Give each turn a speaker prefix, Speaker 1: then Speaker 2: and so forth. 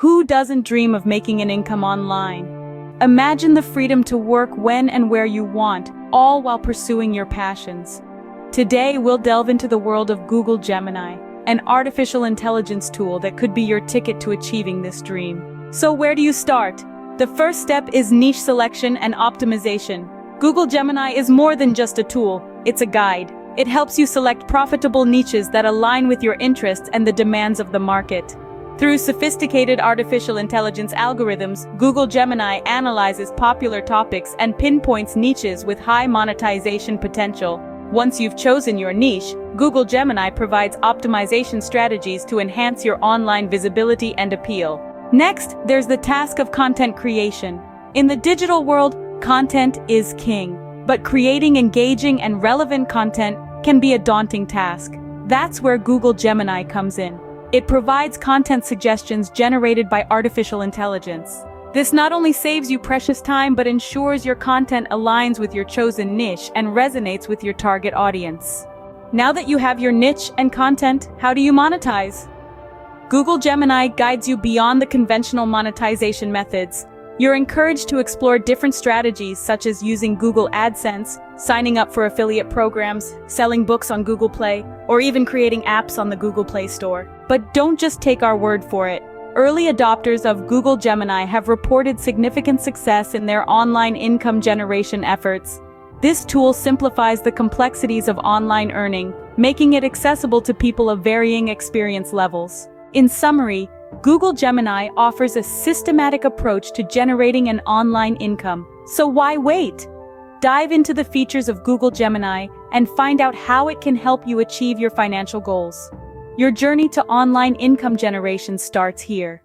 Speaker 1: Who doesn't dream of making an income online? Imagine the freedom to work when and where you want, all while pursuing your passions. Today, we'll delve into the world of Google Gemini, an artificial intelligence tool that could be your ticket to achieving this dream. So where do you start? The first step is niche selection and optimization. Google Gemini is more than just a tool, it's a guide. It helps you select profitable niches that align with your interests and the demands of the market. Through sophisticated artificial intelligence algorithms, Google Gemini analyzes popular topics and pinpoints niches with high monetization potential. Once you've chosen your niche, Google Gemini provides optimization strategies to enhance your online visibility and appeal. Next, there's the task of content creation. In the digital world, content is king. But creating engaging and relevant content can be a daunting task. That's where Google Gemini comes in. It provides content suggestions generated by artificial intelligence. This not only saves you precious time but ensures your content aligns with your chosen niche and resonates with your target audience. Now that you have your niche and content, how do you monetize? Google Gemini guides you beyond the conventional monetization methods. You're encouraged to explore different strategies such as using Google AdSense, signing up for affiliate programs, selling books on Google Play, or even creating apps on the Google Play Store. But don't just take our word for it. Early adopters of Google Gemini have reported significant success in their online income generation efforts. This tool simplifies the complexities of online earning, making it accessible to people of varying experience levels. In summary, Google Gemini offers a systematic approach to generating an online income. So why wait? Dive into the features of Google Gemini and find out how it can help you achieve your financial goals. Your journey to online income generation starts here.